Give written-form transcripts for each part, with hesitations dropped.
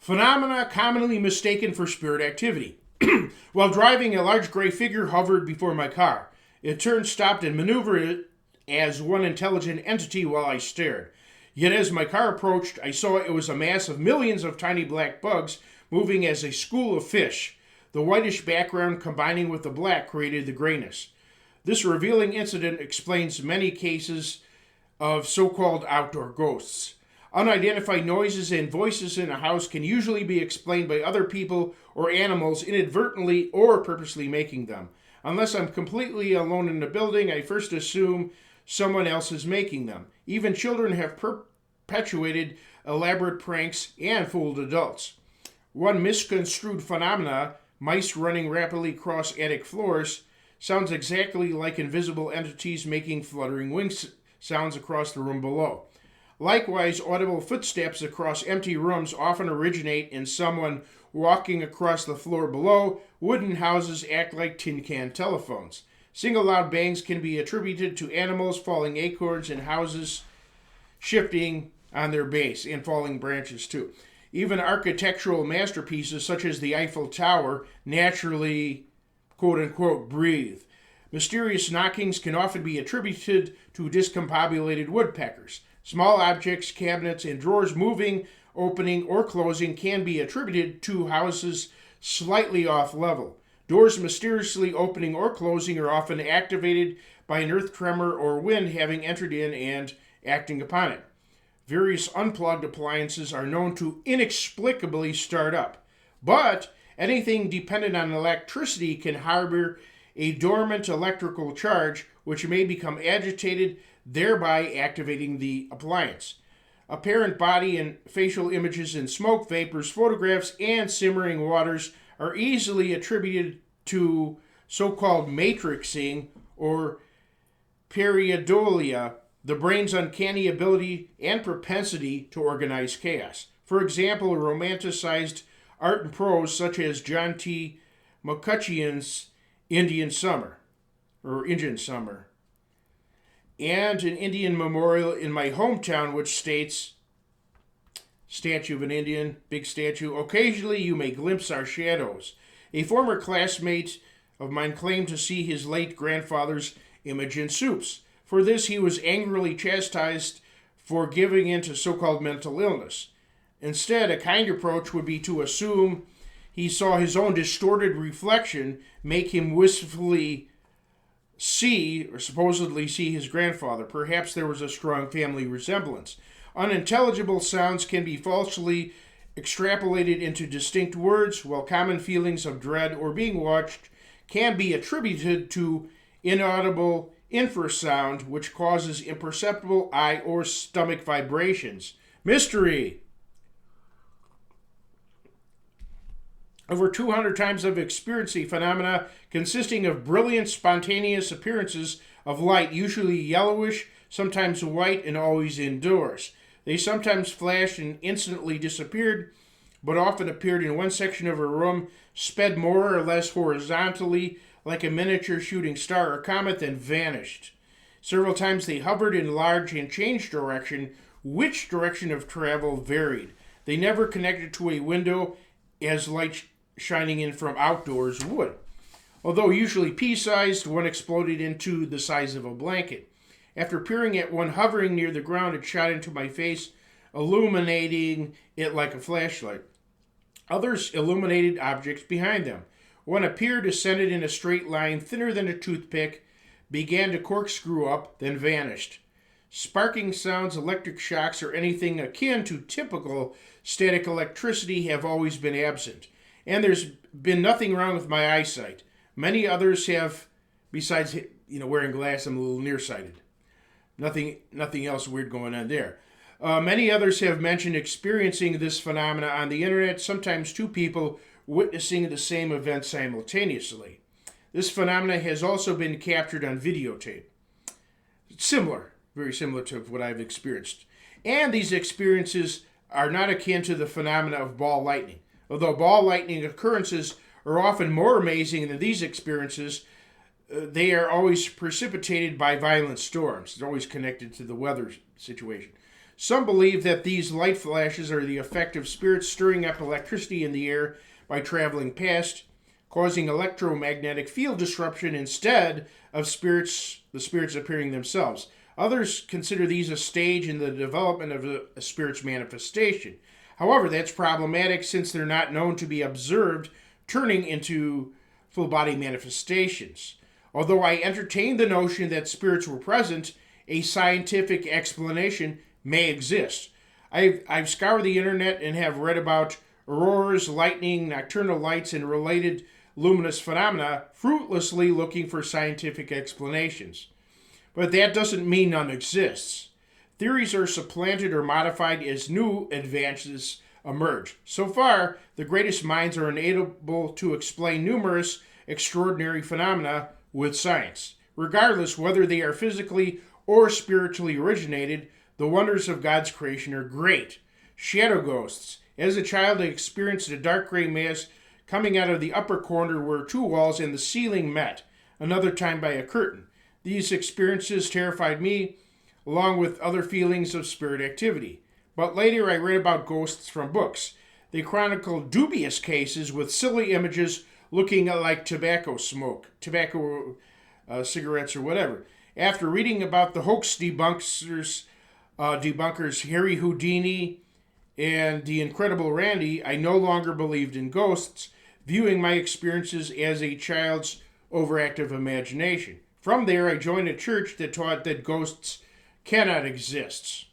Phenomena commonly mistaken for spirit activity. While driving, a large gray figure hovered before my car. It turned, stopped, and maneuvered as one intelligent entity while I stared. Yet as my car approached, I saw it was a mass of millions of tiny black bugs moving as a school of fish. The whitish background combining with the black created the grayness. This revealing incident explains many cases of so-called outdoor ghosts. Unidentified noises and voices in a house can usually be explained by other people or animals inadvertently or purposely making them. Unless I'm completely alone in the building, I first assume someone else is making them. Even children have perpetuated elaborate pranks and fooled adults. One misconstrued phenomena, mice running rapidly across attic floors, sounds exactly like invisible entities making fluttering wing sounds across the room below. Likewise, audible footsteps across empty rooms often originate in someone walking across the floor below. Wooden houses act like tin can telephones. Single loud bangs can be attributed to animals falling acorns in houses shifting on their base, and falling branches too. Even architectural masterpieces such as the Eiffel Tower naturally, quote-unquote, breathe. Mysterious knockings can often be attributed to discombobulated woodpeckers. Small objects, cabinets, and drawers moving, opening, or closing can be attributed to houses slightly off level. Doors mysteriously opening or closing are often activated by an earth tremor or wind having entered in and acting upon it. Various unplugged appliances are known to inexplicably start up, but anything dependent on electricity can harbor a dormant electrical charge which may become agitated, thereby activating the appliance. Apparent body and facial images in smoke, vapors, photographs, and simmering waters are easily attributed to so-called matrixing or pareidolia, the brain's uncanny ability and propensity to organize chaos. For example, romanticized art and prose such as John T. McCutcheon's Indian Summer, and an Indian memorial in my hometown which states, statue of an Indian, big statue, occasionally you may glimpse our shadows. A former classmate of mine claimed to see his late grandfather's image in soups. For this he was angrily chastised for giving in to so-called mental illness. Instead, a kind approach would be to assume he saw his own distorted reflection make him wistfully see, or supposedly see, his grandfather. Perhaps there was a strong family resemblance. Unintelligible sounds can be falsely extrapolated into distinct words, while common feelings of dread or being watched can be attributed to inaudible infrasound, which causes imperceptible eye or stomach vibrations. Mystery! Over 200 times I've experienced a phenomena consisting of brilliant, spontaneous appearances of light, usually yellowish, sometimes white, and always indoors. They sometimes flashed and instantly disappeared, but often appeared in one section of a room, sped more or less horizontally, like a miniature shooting star or comet, then vanished. Several times they hovered, enlarged, and changed direction. Which direction of travel varied. They never connected to a window, as light shining in from outdoors would. Although usually pea-sized, one exploded into the size of a blanket. After peering at one hovering near the ground, it shot into my face, illuminating it like a flashlight. Others illuminated objects behind them. One appeared, ascended in a straight line, thinner than a toothpick, began to corkscrew up, then vanished. Sparking sounds, electric shocks, or anything akin to typical static electricity have always been absent. And there's been nothing wrong with my eyesight. Many others have, besides wearing glasses, I'm a little nearsighted. Nothing else weird going on there. Many others have mentioned experiencing this phenomena on the internet, sometimes two people witnessing the same event simultaneously. This phenomena has also been captured on videotape. Similar, very similar to what I've experienced. And these experiences are not akin to the phenomena of ball lightning. Although ball lightning occurrences are often more amazing than these experiences, they are always precipitated by violent storms. They're always connected to the weather situation. Some believe that these light flashes are the effect of spirits stirring up electricity in the air by traveling past, causing electromagnetic field disruption instead of the spirits appearing themselves. Others consider these a stage in the development of a spirit's manifestation. However, that's problematic since they're not known to be observed turning into full body manifestations. Although I entertain the notion that spirits were present, a scientific explanation may exist. I've scoured the internet and have read about auroras, lightning, nocturnal lights, and related luminous phenomena, fruitlessly looking for scientific explanations. But that doesn't mean none exists. Theories are supplanted or modified as new advances emerge. So far, the greatest minds are unable to explain numerous extraordinary phenomena with science. Regardless whether they are physically or spiritually originated, the wonders of God's creation are great. Shadow ghosts. As a child, I experienced a dark gray mass coming out of the upper corner where two walls and the ceiling met, another time by a curtain. These experiences terrified me, along with other feelings of spirit activity. But later I read about ghosts from books. They chronicled dubious cases with silly images looking like tobacco smoke, cigarettes or whatever. After reading about the hoax debunkers Harry Houdini and the Incredible Randy, I no longer believed in ghosts, viewing my experiences as a child's overactive imagination. From there, I joined a church that taught that ghosts cannot exist.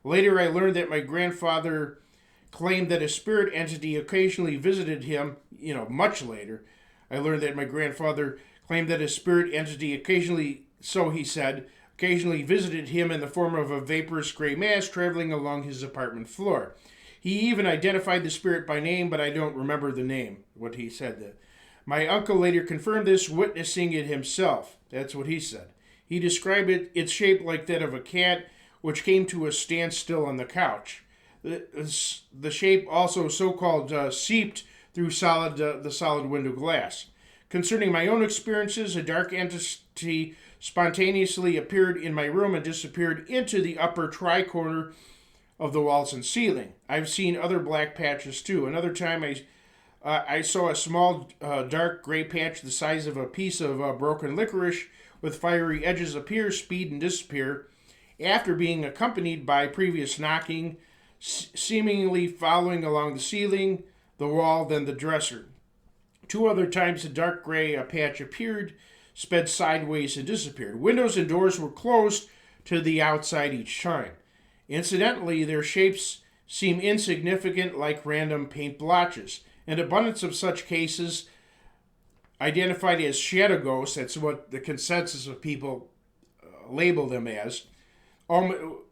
Later, I learned that my grandfather claimed that a spirit entity occasionally visited him. Much later, I learned that my grandfather claimed that a spirit entity occasionally visited him in the form of a vaporous gray mass traveling along his apartment floor. He even identified the spirit by name, but I don't remember the name, what he said. My uncle later confirmed this, witnessing it himself. That's what he said. He described its shape like that of a cat, which came to a standstill on the couch. The shape also so-called seeped through the solid window glass. Concerning my own experiences, a dark entity spontaneously appeared in my room and disappeared into the upper tri-corner of the walls and ceiling. I've seen other black patches too. Another time I saw a small dark gray patch the size of a piece of broken licorice with fiery edges appear, speed, and disappear after being accompanied by previous knocking, seemingly following along the ceiling, the wall, then the dresser. Two other times a dark gray patch appeared, sped sideways, and disappeared. Windows and doors were closed to the outside each time. Incidentally, their shapes seem insignificant, like random paint blotches. An abundance of such cases, identified as shadow ghosts, that's what the consensus of people label them as,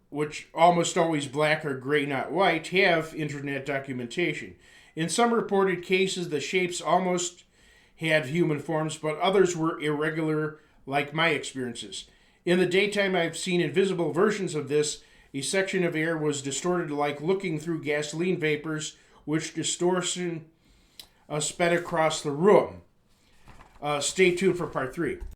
which almost always black or gray, not white, have internet documentation. In some reported cases, the shapes almost had human forms, but others were irregular, like my experiences. In the daytime, I've seen invisible versions of this. A section of air was distorted like looking through gasoline vapors, which distortion sped across the room. Stay tuned for part 3.